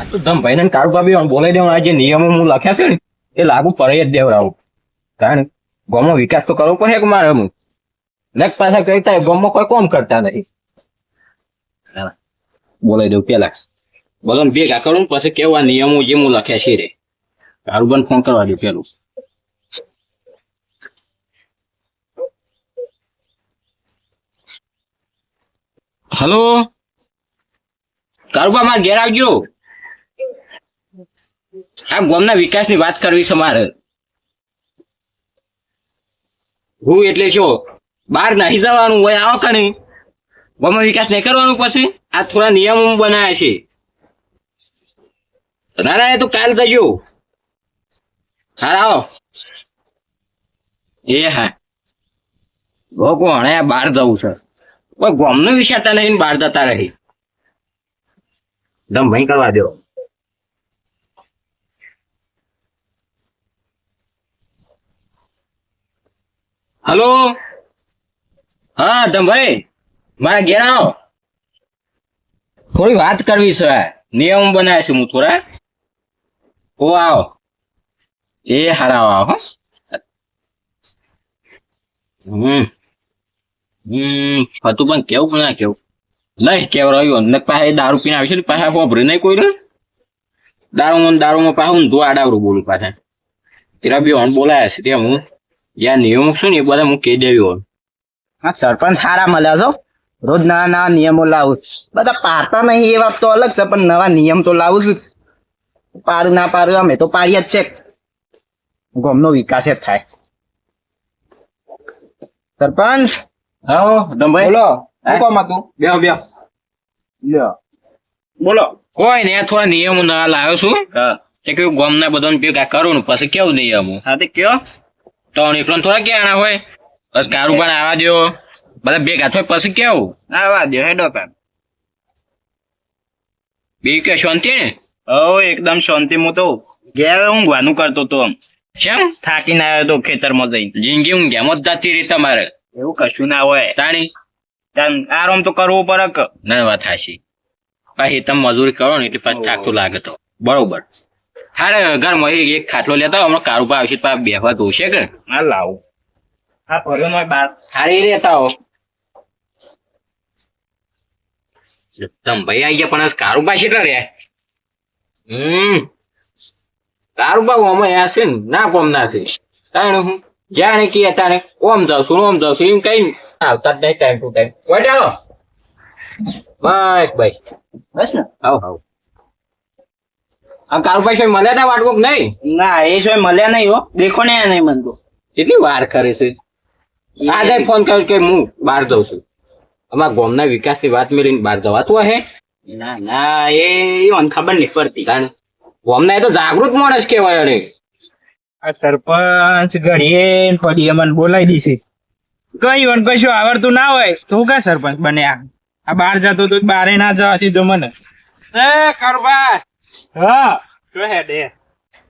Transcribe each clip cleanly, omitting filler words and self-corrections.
આ તો ધમભાઈ ને કાળુબા બી બોલાઈ દેવાનું. આ જે નિયમો હું લખ્યા છે ને એ લાગુ પડે જ દેવડાવું. કારણ ગામમાં વિકાસ તો કરવો પડે કે મારે હું નેક્સ્ટ પાછા કહેતા ગામમાં કોઈ કોમ કરતા નથી. બોલાઈ દઉં પેલા બધાને ભેગા કરું પછી કેવા નિયમો જે હું લખ્યા છે રે કાળુબાને ફોન કરવા દઉં પેલું. હલો કાળુબા મારે ઘેર આવજો. આ ગામના વિકાસની વાત કરવી છે મારે. હું એટલે શું બહાર નહીં જવાનું હોય આવો કે નહીં ગામમાં વિકાસ નહીં કરવાનું. પછી આ થોડા નિયમો બનાવ્યા છે. ના ના તું કાલ જજો. હા આવો. એ હા કોણ બહાર જવું છે કોઈ ગામનો વિચારતા નહીં બહાર જતા રહી. દમ ભાઈ કરવા દો. હલો હા ધમભાઈ મારા ઘેર આવો. થોડી વાત કરવી છે. નિયમ બનાવ્યા છે હું થોડા. ઓ આવો. એ હારા આવો. હતું પણ કેવું ના કેવું નહીં કેવું રહ્યું ને પાસે દારૂ પીને આવી છે પાછા વાપરે નહીં કોઈ દારૂમાં પાછું તું આડાવરું બોલું પાછા તેરા બી ઓન બોલાયા છે ત્યાં હું યા નિયમો શું ને એ બધા હું કહી દેવી. હા સરપંચ સારા મળ્યા છો. રોજ નવા નવા નિયમો લાવું બધા પાડતા નહીં એ વાત તો અલગ છે પણ નવા નિયમ તો લાવું છું. પાડું ના પાડું અમે તો પાડીએ જ છે. ગામનો વિકાસ જ થાય. સરપંચ હા દમભાઈ બોલો શું કામ હતું? બેહો બેહો. લ્યો બોલો. કોઈ ને થોડા નિયમો નવા લાવ્યો છું. એ કેવું ગામના બધાને ભેગા કરું ને પછી કેવું નિયમો હા તે કયો તો એકલો થોડા ક્યાં હોય. બસ કારુબાન આવા દો બધા ભેગા થાય પછી કેવું આવા દો હેડો પેન. બીજું કે શાંતિ ને? હો એકદમ શાંતિ. હું તો ઘેર ઊંઘવાનું કરતો તો આમ કેમ થાકીને આવ્યો તો ખેતરમાં જઈને. જિંદગી હું ગેમ જ જતી રહી તમારે એવું કશું ના હોય. તાણી આરામ તો કરવો પડે કે. ના વાત હાશી પછી તમે મજૂરી કરો ને એટલે પાછું થાકતું લાગે તો બરોબર. હારે ઘરમાં એક ખાટલો લેતા હમણાં કારુબા આવશે પાછા બેહવા જોશે કે હા લાવું. હા ભર્યો નો બાર હારી રહેતા હો. તમે ભાઈ આવી ગયા પણ કારુબા કેટલા રહ્યા? કારુબા ઓમાં આ છે ને ના કોમ ના છે. તાણે હું જાણે કે તાણે ઓમ જાઉં છું એમ કઈ આવતા જ નહીં ટાઈમ ટુ ટાઈમ. વટાવો બસ ભાઈ બસ ને. આવ આવ. આ કારુબા છે મળ્યા તા વાટવું કે નહીં? ના એ શું મળ્યા નહીં હો. દેખો ને નહીં મળતો. કેટલી વાર કરે છે. આજે ફોન કર્યો કે હું બહાર જઉં છું. અમારા ગામના વિકાસની વાત મેળવીને બહાર જવાતું હે? ના ના એ મને ખબર નહીં પડતી. ગામના એ તો જાગૃત માણસ કહેવાય. અરે આ સરપંચ ઘડીએ પડીએ મને બોલાવી દીધી. કઈ વન કશું આવડતું ના હોય તું કા સરપંચ બન્યા? આ બહાર જતો તો બારે ના જવા દીધો મને. એ કારુબા હા શું હે દે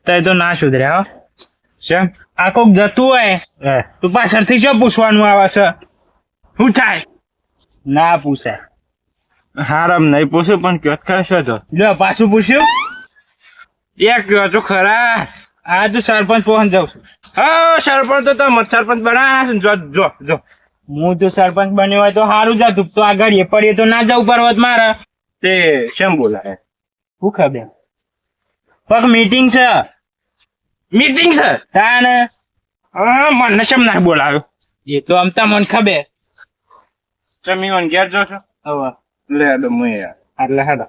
તય તો ના સુધર્યા હો. શેમ આ કોક જતું હોય તું પાછળથી શું પૂછવાનું આવે છે? શું થાય? ના પૂછાય. હારામ નહીં પૂછ્યું પણ ક્યોત કરશો તો લ્યો પાછું પૂછ્યું. એક કયો તો ખરા. આ તો સરપંચ પહોંચ જાઉં છું. હા સરપંચ તો તમે સરપંચ બનાવ્યા છે ને. જો જો હું તો સરપંચ બન્યો હોય તો સારું જતું. તો આ ઘડીએ પડીએ તો ના જવું પર્વત મારે તે શેમ બોલાય? શું ખબર પગ મીટિંગ છે. મીટિંગ છે તાને મને શેમ ના બોલાવ્યો? એ તો આમ તમને ખબર. તમે મને ઘેર જો છો હવે લે દો હું એટલે હેડો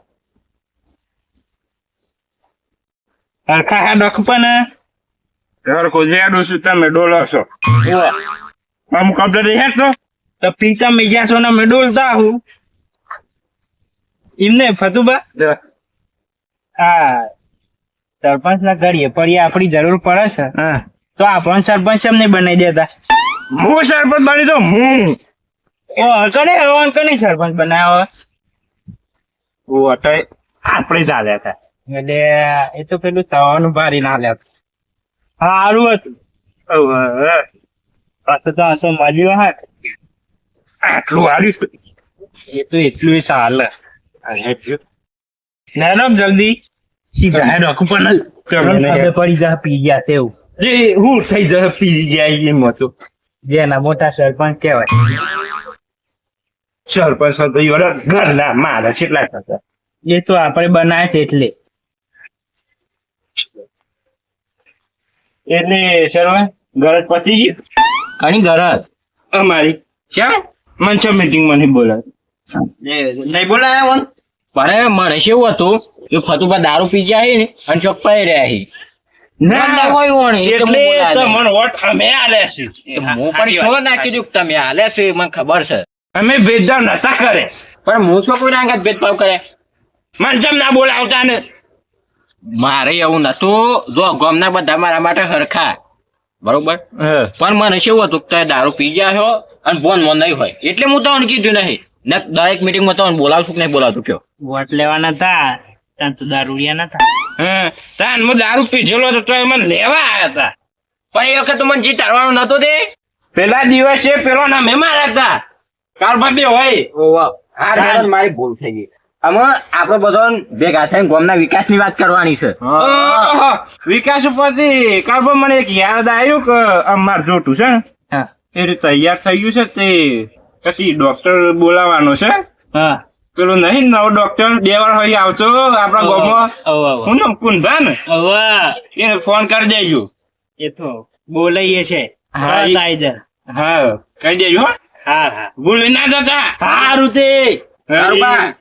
હરખા હેડો પણ ઘર કો જેડું છું તમે ડોલો છો. આમ કપડે હેડશો તો પીતા મેં ગયા છો ને મેં ડોલતા હું એમને ફતુબા. હા સરપંચ ના ઘડીએ પડી આપડી જરૂર પડે છે તો આપણને સરપંચ એમ નહીં બનાવી દેતા. હું સરપંચ બની દઉં હું. ઓ કને સરપંચ બનાવ્યો? આપડે ચાલ્યા હતા એટલે એ તો પેલું તવાનું ભારી ના લેતું. સારું હતું પાછું તો હશે મળ્યું હા આટલું હાર્યું. એ તો એટલું ચાલે. લેનો જલ્દી સીધા ડોકું પણ ખબર પડી જાય પી ગયા તેવું હું થઈ જાય પી ગયા એમ હતું જેના મોટા સરપંચ કહેવાય સરપંચ તો ઘરના મારા કેટલા થતા એ તો આપણે બનાવે છે એટલે સરપંચ ગરજ પતી ગઈ ઘણી ગરજ અમારી શા મંચ મીટિંગ મને બોલાય નહીં બોલાયા મન પણ મને કેવું હતું કે ફતુબા દારૂ પી ગયા છે ને અને ચોખ્પાઈ રહ્યા છે ના હોય વણી, એ તો એટલે હું તો બોલાવે. મને વોટ અમે આલે છે હું પણ શું ના કીધું કે તમે હાલે છે એ મને ખબર છે અમે ભેદભાવ નતા કરે પણ હું શું કોઈ ના ભેદભાવ કરે મને જેમ ના બોલાવતા ને મારે એવું નતું જો ગામના બધા મારા માટે સરખા બરોબર પણ મને કેવું હતું કે તમે દારૂ પી ગયા છો અને બોન નહીં હોય એટલે હું તમને કીધું નહીં ને દરેક મીટિંગમાં તમને બોલાવશું કે નહીં બોલાવતું કયો વોટ લેવાના હતા ત્યાં તો દારૂડિયા નતા તાન હું દારૂ પીધેલો તો એ મને લેવા આવ્યા હતા પણ એ વખત તો મને જીતાડવાનું નતો તે પેલા દિવસે પેલો ના મહેમાન હતા કારબા બે હોય હા દાદા, મારી ભૂલ થઈ ગઈ આમાં આપડે બધા ભેગા થઈને ગામના વિકાસની વાત કરવાની છે વિકાસ ઉપરથી કારબા મને એક યાદ આવ્યું કે અમાર જોટું છે ને એ રીતે તૈયાર થઈ ગયું છે તે પછી ડોક્ટર બોલાવાનો છે પેલું નહીં નવો ડોક્ટર 2 વાર હોય આવતો આપણા ગામમાં હું નામ કુંભા ને એને ફોન કરી દેજો એ તો બોલાઈએ છે હા કહી દેજો હો. ભૂલી ના જતા સારું તે બરોબર.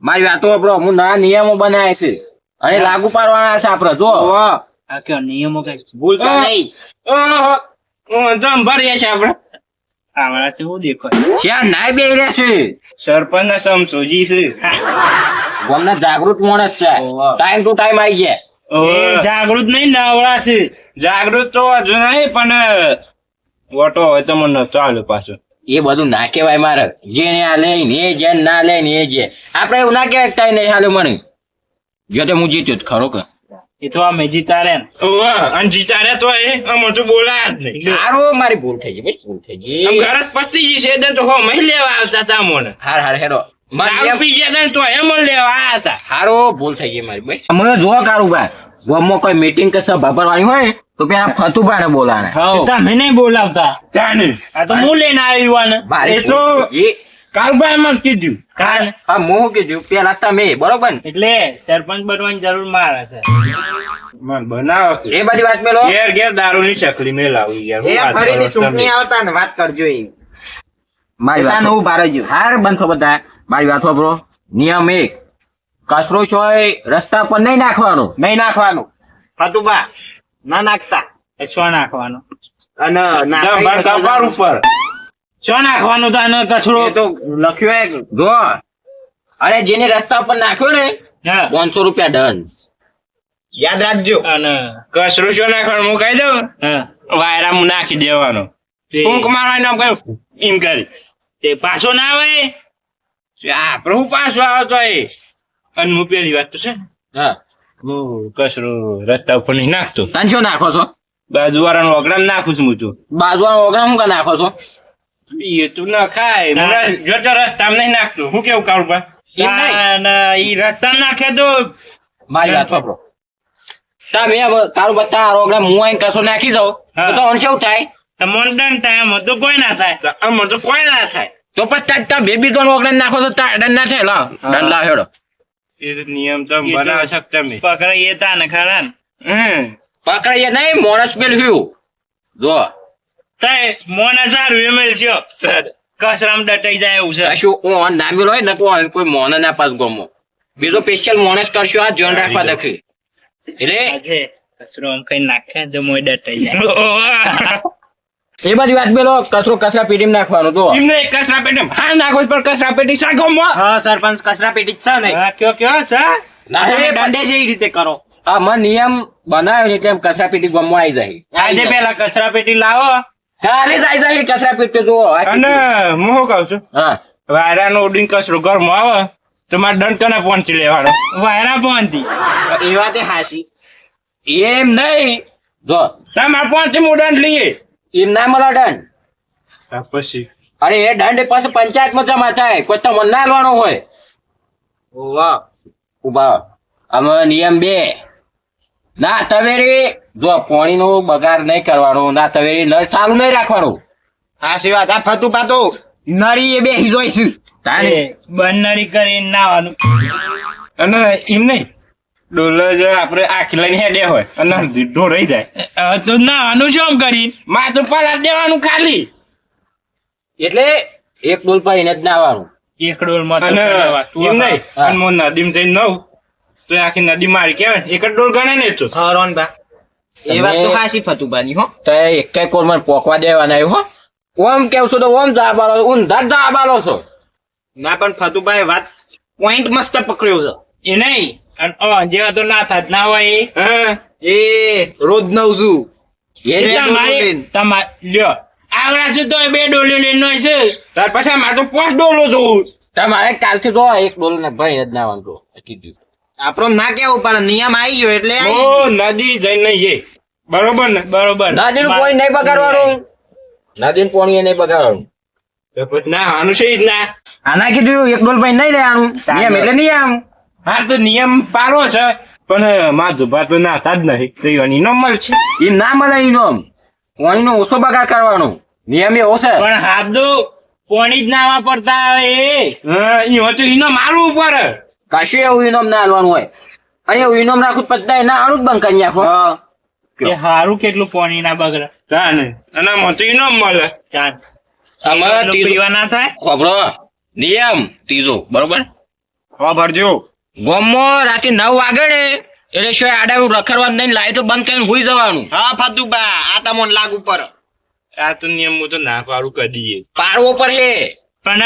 મારી વાતો આપણો હું નવા નિયમો બનાવે છે અને લાગુ પાડવાના છે આપડે જો નિયમો કઈ ભૂલતા નહીં દમ ભરીએ છે આપડે આવડા છે હું દેખો શ્યાં નાય બે રહ્યા છે સરપંચ ના સમસોજી છે ગામના જાગૃત માણસ છે ટાઈમ ટુ ટાઈમ આવી ગયા જાગૃત નહીં નવડા છે જાગૃત તો હજુ નહીં પણ ઓટો હોય તો મને ચાલે પાછું એ બધું ના કહેવાય મારે જેને આ લે ને એ જેને ના લે ને એ જે આપડે એવું ના કહેવાય કે તાઈ નહીં હાલે મને જો તે હું જીત્યો જ ખરો કે એ તો અમે જીતા રે અને જીતા રે તો એ અમે તો બોલાયા જ નહીં સારું મારી ભૂલ થઈ ગઈ બસ ભૂલ થઈ ગઈ ઘર પતી ગઈ છે તો હો મહી લેવા આવતા હતા મને હાર હાર હેરો દારૂ પી ગયા હતા ને તો એમ લેવા આવ્યા હતા હારો ભૂલ થઈ ગઈ મારી બસ મને જો કારુબા ગામમાં કોઈ મીટિંગ કે સભા ભરવાની હોય તો પેલા ફતુભાને બોલાવે તમે નહીં બોલાવતા આ તો હું લઈને આવ્યો એ તો કારભાઈ મને કીધું હા હું કીધું પેલા તમે બરોબર ને એટલે સરપંચ બનવાની જરૂર મારે છે મન બનાવો એ બધી વાત મેલો ઘેર ઘેર દારૂ ની ચકલી મેલાવી યાર ફરીથી ચૂંટણી આવતા ને વાત કરજો એ મારી વાત હું ભારે જો હાર બંધ બધા મારી વાત વાપરો નિયમ 1 કચરો હોય રસ્તા પર નહીં નાખવાનો નહીં નાખવાનું ફતુબા ના નાખતા શું નાખવાનું અને કપાળ ઉપર શું નાખવાનું તો આનો કચરો એ તો લખ્યું હે જો અરે જેને રસ્તા પર નાખ્યો ને 500 રૂપિયા દંડ યાદ રાખજો અને કચરો શું નાખવાનું હું કહી દઉં વાયરામાં નાખી દેવાનો ફૂંક મારવાનું આમ કહ્યું એમ કરી તે પાછો ના આવે આપડે હું પાછો આવતો એ અને હું પેલી વાત તો છે હા હું કચરો રસ્તા ઉપર નહીં નાખતો તને શું નાખો છો બાજુ વાળાનો ઓગળામ નાખું છું હું તો બાજુવાળો ઓગણા શું કા નાખો છો એ તું ના ખાય જો રસ્તા નહીં નાખતો હું કેવું કાઢું બા ઈ રસ્તા નાખે તો મારી વાત વાપરો તમે હવે કારું બતા ઓગણા હું અહીં કસો નાખી જાઉં તો અન કેવું થાય મોન્ડન ટાઈમ તો કોઈ ના થાય આમ તો કોઈ ના થાય તો પછી તા બેબી તો ઓગણા નાખો તો તા દંડ ના થાય લાવ દંડ લાવ હેડો એ નિયમ તો બનાવી શકતા તમે પકડાઈએ તા ને ખરા ને પકડાઈએ નહીં મોણસ પેલ હ્યું જો થાય મોને સારું એમએલ છે કસરામ ડટાઈ જાય એવું છે કશું ઓન નામેલ હોય ને કોઈ મોને ના પાસ ગમો બીજો સ્પેશિયલ મોણસ કરશો આ ધ્યાન રાખવા દખી એટલે કચરો આમ કઈ નાખે તો મોય ડટાઈ જાય એ બધી વાત પેલો કચરો કચરા પેટીમાં નાખવાનો તો એમને કચરા પેટી હા નાખો પણ કચરા પેટી સાગો મો હા સરપંચ કચરા પેટી જ છે ને કયો છે તમે દંડે જે રીતે કરો આ મને નિયમ બનાવ્યો ને તેમ કચરા પેટી ગમવા આવી જાય આજે પેલા કચરા પેટી લાવો કાલે જ આવી જાય કચરા પેટી જુઓ અને હું શું કહું છું હા વાયરાનો ઉડીને કચરો ઘરમાં આવે તો મારે દંડ કને પહોંચી લેવાનો વાયરા પહોંચી એ વાતે હાસી એમ નહીં જો તમારે પહોંચી હું દંડ લઈએ એમ ના મળે દંડ પછી અરે એ દંડ પાસે પંચાયતમાં જમા થાય કોઈ તમને ના લેવાનો હોય વાહ ઉભા અમે નિયમ 2 ના તવેરી જો પાણી નો બગાડ નહીં કરવાનો ના તવેરી નળ ચાલુ નહીં રાખવાનું સાચી વાત આ ફતું પાતો નરી એ બેહી જોઈશું તારે બંનરી કરીને નાવાનું. અને એમ નહીં ડોલ જ આપણે આખી લઈને હેડે હોય અને ઢીઢો રહી જાય હવે તો નાવાનું શું કરીને માથું પલાળ દેવાનું ખાલી. એટલે એક ડોલ પાઈને જ નાવાનું. એક ડોલમાં તો અને ચડાવવા. એમ નહીં હા. અને હું નદીમાં જઈને નવ તો એ આખી નદી મારી કહેવાય ને, એક જ ડોલ ગણે ને તો હરોન બા એ વાત તો સાચી ફતું બાની હો તો એક કઈ કોર મને પોકવા દેવાના આવ્યું હો ઓમ કેવું છું તો ઓમ જવાબ આલો ઊંધા જ જવાબ આલો છો. ના પણ ફતુભાઈ વાત પોઈન્ટ મસ્ત પકડ્યો છે એ નહીં અને જેવા તો ના થાત ના હોય એ. હા એ રોજ નવ છું એ બે જ ડોલ લઈને. તમારે લ્યો આવડા છે તો 2 ડોલીઓ લઈને હોય છે. ત્યાર પછી મારે તો 5 ડોલો જોવું તમારે કાલથી જો એક ડોલ ને ભાઈ જ નાવાનું તો કીધું. આપણો ના કેવું પણ નિયમ આવી ગયો એટલે આવી ઓ નદી જઈને નહીં જઈ બરોબર ને બરોબર. નદીનું પાણી નહીં બગાડવાનું નદીનું પાણી નહીં બગાડવાનું. તો પછી ના આનું છે જ ના આના કીધું એક ડોલ પાણી નહીં લેવાનું નિયમ એટલે નિયમ. હા તો નિયમ પારો છે પણ માં ધુભા તો નાતા જ નહીં તો એની નોર્મલ છે એ ના મળે એનો પાણીનો ઓછો બગાડ કરવાનો નિયમ એવો છે. પણ હાબદો પાણી જ નાવા પડતા આવે એ. હા ઈ તો એનો મારવું પડે કશું એવું ઇનામ ના હાલવાનું હોય અને એવું ઇનામ રાખું પત્તા ના આનું જ બંધ કરી નાખો. હા. કે હારું કેટલું પાણી ના બગડે. તાને અને મને તો એનો મળે ચાલ અમારે એનું ત્રીજો પીવા ના થાય. ખબરો નિયમ ત્રીજો બરોબર હા ભરજો ગોમમાં રાતે 9 વાગે ને એટલે શું આડા રખડવાનું નહીં લાઈટો બંધ કરીને હુઈ જવાનું. હા ફતુબા આ તમને લાગુ પર આ તો નિયમ હું તો ના પાડું કદીએ પારવો પર હે પણ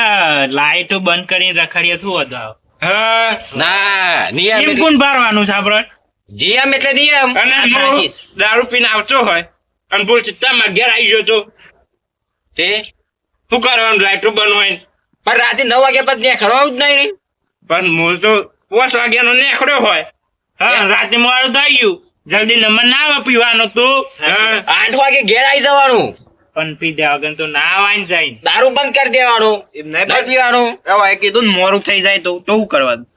લાઈટો બંધ કરીને રખડીએ શું હતું? હા ના નિયમ એમ એટલે- કોણ ભરવાનું છે આપણે? નિયમ એટલે નિયમ. અને આ હું સાચી છે. દારૂ પીને આવતો હોય અને બોલ ચિત્તામાં ઘેર આવી ગયો તો તે શું કરવાનું લાઈટો બંધ હોય ને? પણ રાતે 9 વાગ્યા પછી નીકળવાનું જ નહીં. પણ હું તો 5 વાગ્યાનો નીકળ્યો હોય હા રાતે મોડું થઈ ગયું જલ્દી નંબર ના આવે પીવાનો તો. હા 8 વાગે ઘેર આવી જવાનું પણ પી દેવા વગર તો ના આવાય જાય. દારૂ બંધ કરી દેવાનું એમ નહીં નહીં પીવાનું. હવે કીધું ને મોરું થઈ જાય તો શું કરવાનું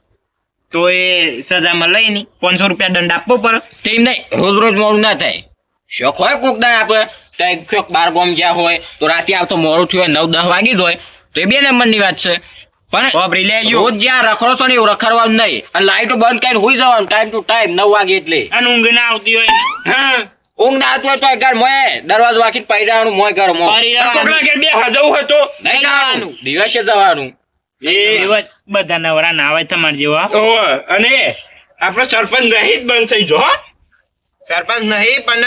તો એ સજામાં લઈ ની 500 રૂપિયા દંડ આપવો પડે તેમ નહીં રોજ રોજ મોડું ના થાય. શોખ હોય કોક દાડે આપણે ત્યાં ચોક 12 ગામ જ્યાં હોય તો રાતે આવતો મોડું થયું હોય 9-10 વાગી જ હોય તો એ 2 નંબરની વાત છે. પણ વાપરી લેજો રોજ જ્યાં રખડો છો ને એવું રખડવાનું નહીં અને લાઈટો બંધ કરીને હુઈ જવાનું ટાઈમ ટુ ટાઈમ 9 વાગે એટલે. અને ઊંઘ ના આવતી હોય ને. હા ઊંઘ ના આવતી હોય તો ઘર મોય દરવાજો વાંકીને પડી જવાનું મોય ઘર મોય ફરી રહેવાનું. કોકના ઘેર બે જવું હોય તો નહીં જવાનું દિવસે જવાનું. એવા જ બધા નવરા ના આવે તમારે જેવા. ઓવે. અને આપણે સરપંચ રહી જ બંધ થઈ જો હો સરપંચ નહીં પણ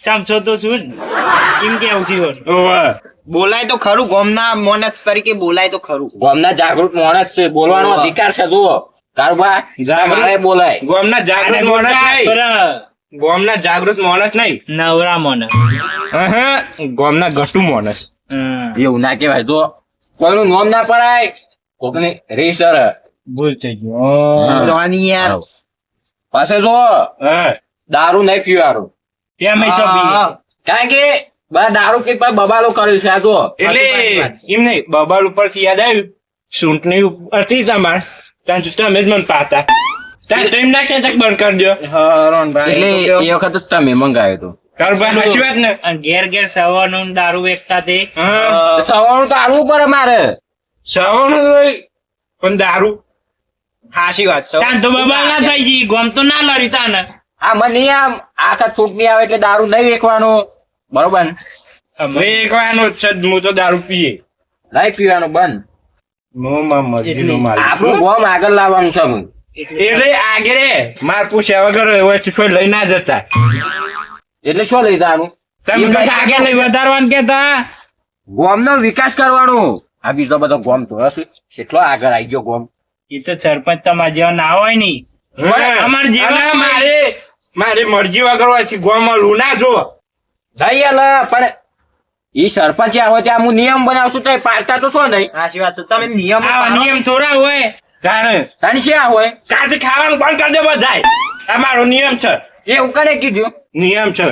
સમજો તો શું ને? એમ કેવું છે એવું? ઓવે. બોલાય તો ખરું ગામના માણસ તરીકે બોલાય તો ખરું ગામના જાગૃત માણસ છે બોલવાનો અધિકાર છે જુઓ કારબા મારે બોલાય. ગામના જાગૃત અને માણસ નહીં પણ ગામના જાગૃત માણસ નહીં નવરા મને. હા ગામના ઘટુ માણસ એવું ના કહેવાય જો કોઈનું નામ ના પડાય કોકની રેસર ભૂલ થઈ ગયો. જવાની યાર પાસે જો હા દારૂ નહીં પીવાનું એમ ય શું પીએ? કારણ કે બા દારૂ પી પછી બબાલો કર્યો છે આ જો એટલે એમ નહીં બબાલ ઉપરથી યાદ આવ્યું સૂંટણી હતી તમારે ત્યાં તમે જ મને પાતા ત્યાં તો એમ ના કહેતા કે બંધ કરી દો એટલે એ વખત જ તમે મંગાવ્યો હતો. તારું ભાઈ સાચી વાત ને અને ઘેર ઘેર સવારનું દારૂ વેચતા તે. હા સવારનું તો આલવું પડે મારે. સવાનું હોય પણ દારૂ સાચી વાત છે તાન તો બબાલ ના થઈ જી ગોમ તો ના લડી તાને. આ મને આમ આખા ચૂંટણી આવે એટલે દારૂ નહીં વેચવાનું બરોબર ને? વેકવાનો જ છે હું તો દારૂ પીએ નહીં પીવાનું બંધ. મોમાં મરજીનો માલ આપણું ગોમ આગળ લાવવાનું છે હું. એટલે આગળ માર પૂછ્યા વગર હોય તો લઈ ના જતા એટલે શું લઈ જવાનું તમે કશું આગળ લઈ વધારવાનું કેતા. ગોમનો વિકાસ કરવાનો. આ બીજો બધો ગોમ તો હશે કેટલો આગળ આવી ગયો ગોમ. એ તો સરપંચ તમારા જેવા ના હોય ને. અમાર જેવા અને મારે મરજી વગર હોય છે ગોમાં લુના જો નહીં અલા પણ ઈ સરપંચ જ્યાં હોય ત્યાં હું નિયમ બનાવશું તો એ પાડતા તો શું નહીં. સાચી વાત છે તમે નિયમ આવા પાડો. નિયમ થોડા હોય. તારે તાની શ્યાં હોય કાલથી ખાવાનું બંધ કરી દે બધાય અમારો નિયમ છે એવું કરે કીધું. નિયમ છે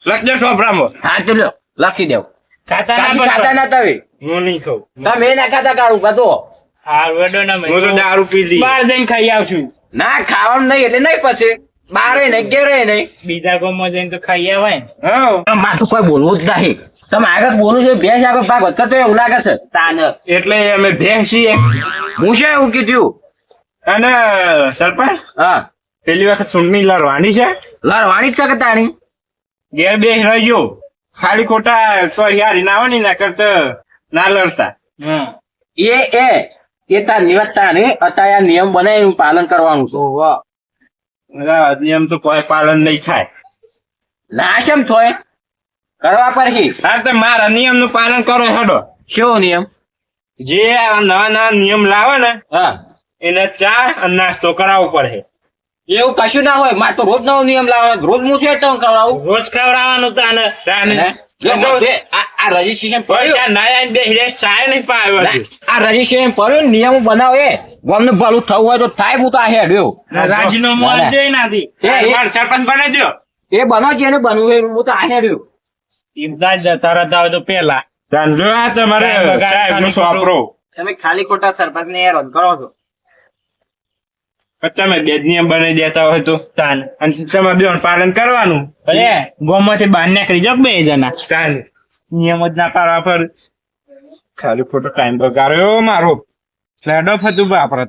લખ દે સોપરામાં હા તો લ્યો લખી દેવ. ખાતા ના કાચી ખાતા પડતા. ના તમે હું નહીં ખાઉં તમે ના ખાતા કાઢું કાઢો હા વેડો ના હું તો દારૂ પી લી બહાર જઈને ખાઈ આવશું ના ખાવાનું નહીં એટલે નહીં પછી બારે નહીં ઘેરે નહીં બીજા ગામમાં જઈને તો ખાઈ આવાય ને. હા માથું કોઈ બોલવું જ નહીં તમે આગળ બોલું છે ભેંસ આગળ ભાગ વધતા તો એવું લાગે છે તાન એટલે અમે ભેંસ છીએ હું છે એવું કીધું અને સરપંચ હા પેલી વખત ચૂંટણી લડવાની છે લડવાની જ છે કે તાણી ઘેર બેસ રહેજો ખાલી ખોટા તો યારી ના આવવાની ના કરતા ના લડતા હમ એ તાર નિવડતા ને અત્યારે આ નિયમ બનાવી એનું પાલન કરવાનું છે બધા નિયમ તો કોઈ પાલન નહીં થાય ના કેમ થોય કરવા પડશે હા તો મારા નિયમ નું પાલન કરો હેડો શું નિયમ જે આ નવા નવા નિયમ લાવે ને હા એને ચા અને નાસ્તો કરાવવો પડે એવું કશું ના હોય મારે તો રોજ નવો નિયમ લાવવાનો રોજ હું છે તો કરાવું રોજ ખવડાવવાનું તાને આ રજીસ્ટ્રેશન પૈસા ના આવીને બે હિરેશ ચાય નહીં પાવ્યો હજુ. આ રજીસ્ટ્રેશન પડ્યું ને નિયમ બનાવે ગમને ભલું થવું હોય તો થાય હું તો આ હેડ્યો રાજીનામું ના, ના. આલી દે નાથી. મારે સરપંચ બનાવી દો એ બનાવ જેને બનવું હોય હું તો આ હેડ્યો ઈમદાદ જતા રહેતા હોય તો પેલા ચાંદલો આ તમારે સાહેબ નું સોપરો તમે ખાલી ખોટા સરપંચ ને હેરાન કરો છો તમે બે જ નિયમ બનાવી દેતા હોય તો તાન અને તમે બે પાલન કરવાનું ભલે ગામમાંથી બહાર નીકળી જાવ બે જણા ચાલ નિયમ જ ના પાડવા પર ખાલી ખોટો ટાઈમ બગાડ્યો મારો લેડો હતું બાપરા